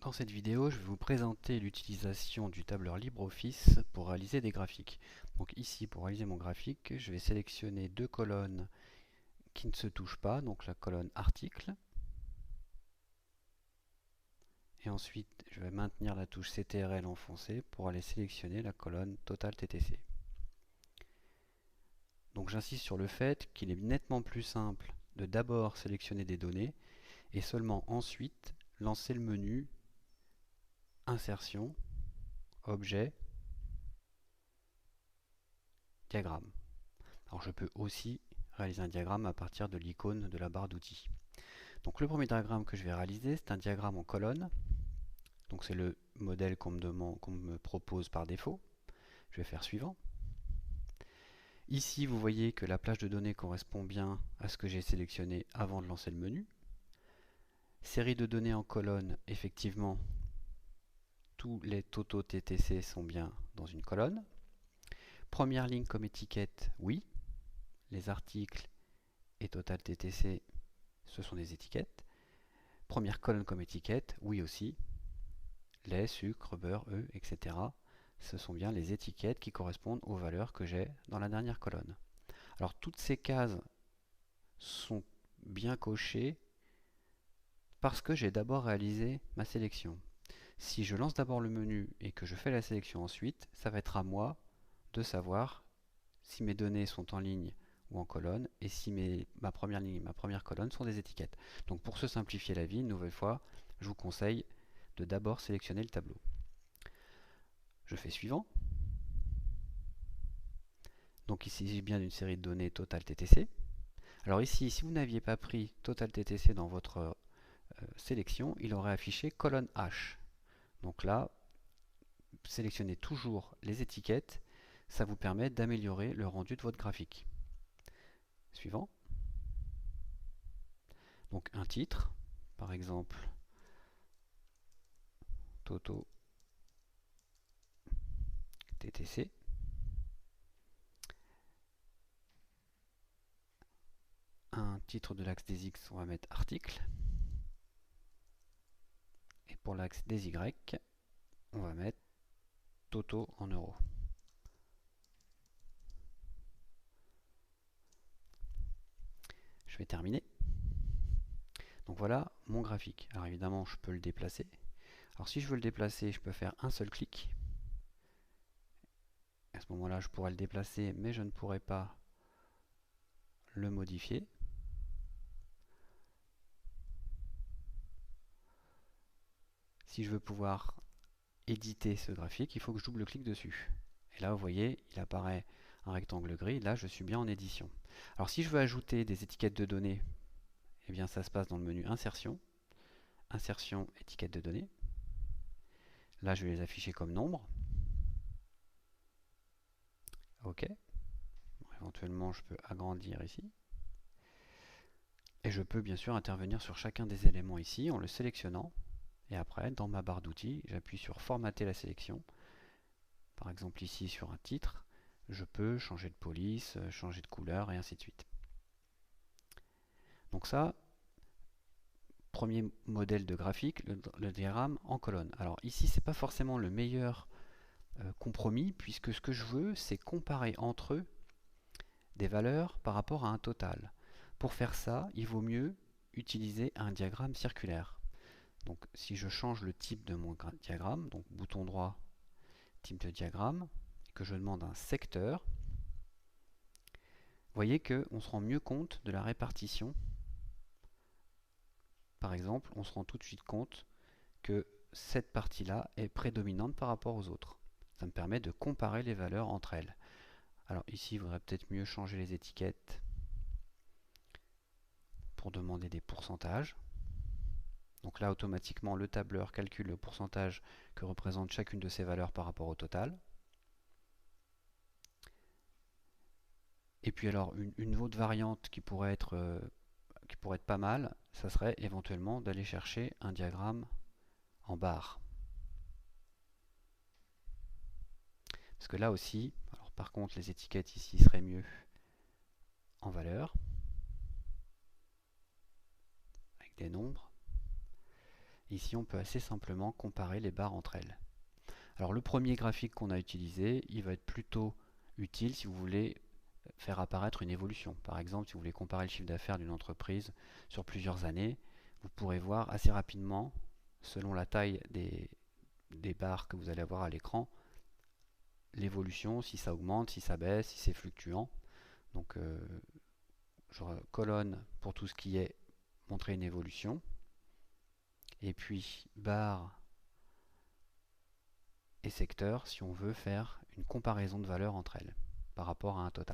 Dans cette vidéo, je vais vous présenter l'utilisation du tableur LibreOffice pour réaliser des graphiques. Donc ici, pour réaliser mon graphique, je vais sélectionner deux colonnes qui ne se touchent pas, donc la colonne article. Et ensuite, je vais maintenir la touche CTRL enfoncée pour aller sélectionner la colonne Total TTC. Donc j'insiste sur le fait qu'il est nettement plus simple de d'abord sélectionner des données et seulement ensuite lancer le menu Insertion, Objet, Diagramme. Alors je peux aussi réaliser un diagramme à partir de l'icône de la barre d'outils. Donc le premier diagramme que je vais réaliser, c'est un diagramme en colonne. Donc c'est le modèle qu'on me propose par défaut. Je vais faire suivant. Ici, vous voyez que la plage de données correspond bien à ce que j'ai sélectionné avant de lancer le menu. Série de données en colonne, effectivement, tous les totaux TTC sont bien dans une colonne. Première ligne comme étiquette, oui. Les articles et total TTC, ce sont des étiquettes. Première colonne comme étiquette, oui aussi. Lait, sucre, beurre, œufs, etc. Ce sont bien les étiquettes qui correspondent aux valeurs que j'ai dans la dernière colonne. Alors toutes ces cases sont bien cochées parce que j'ai d'abord réalisé ma sélection. Si je lance d'abord le menu et que je fais la sélection ensuite, ça va être à moi de savoir si mes données sont en ligne ou en colonne et si ma première ligne et ma première colonne sont des étiquettes. Donc pour se simplifier la vie, une nouvelle fois, je vous conseille de d'abord sélectionner le tableau. Je fais suivant. Donc il s'agit bien d'une série de données Total TTC. Alors ici, si vous n'aviez pas pris Total TTC dans votre sélection, il aurait affiché colonne H. Donc là, sélectionnez toujours les étiquettes, ça vous permet d'améliorer le rendu de votre graphique. Suivant. Donc un titre, par exemple Toto TTC. Un titre de l'axe des X, on va mettre article. Et pour l'axe des Y, on va mettre Toto en euros. Je vais terminer. Donc voilà mon graphique. Alors évidemment, je peux le déplacer. Alors si je veux le déplacer, je peux faire un seul clic. À ce moment-là, je pourrais le déplacer, mais je ne pourrais pas le modifier. Si je veux pouvoir éditer ce graphique, il faut que je double-clique dessus. Et là, vous voyez, il apparaît un rectangle gris. Là, je suis bien en édition. Alors si je veux ajouter des étiquettes de données, eh bien ça se passe dans le menu Insertion. Insertion, étiquette de données. Là, je vais les afficher comme nombre. OK. Éventuellement, je peux agrandir ici. Et je peux bien sûr intervenir sur chacun des éléments ici en le sélectionnant. Et après, dans ma barre d'outils, j'appuie sur Formater la sélection. Par exemple ici sur un titre, je peux changer de police, changer de couleur et ainsi de suite. Donc ça, premier modèle de graphique, le diagramme en colonne. Alors ici, c'est pas forcément le meilleur compromis, puisque ce que je veux, c'est comparer entre eux des valeurs par rapport à un total. Pour faire ça, il vaut mieux utiliser un diagramme circulaire. Donc si je change le type de mon diagramme, donc bouton droit, type de diagramme, et que je demande un secteur, vous voyez qu'on se rend mieux compte de la répartition. Par exemple, on se rend tout de suite compte que cette partie-là est prédominante par rapport aux autres. Ça me permet de comparer les valeurs entre elles. Alors ici, il vaudrait peut-être mieux changer les étiquettes pour demander des pourcentages. Donc là, automatiquement, le tableur calcule le pourcentage que représente chacune de ces valeurs par rapport au total. Et puis alors, une autre variante qui pourrait être pas mal, ça serait éventuellement d'aller chercher un diagramme en barre. Parce que là aussi, alors par contre, les étiquettes ici seraient mieux en valeur, avec des nombres. Ici, on peut assez simplement comparer les barres entre elles. Alors le premier graphique qu'on a utilisé, il va être plutôt utile si vous voulez faire apparaître une évolution. Par exemple, si vous voulez comparer le chiffre d'affaires d'une entreprise sur plusieurs années, vous pourrez voir assez rapidement, selon la taille des barres que vous allez avoir à l'écran, l'évolution, si ça augmente, si ça baisse, si c'est fluctuant. Donc colonne pour tout ce qui est montrer une évolution, et puis barre et secteur si on veut faire une comparaison de valeurs entre elles par rapport à un total.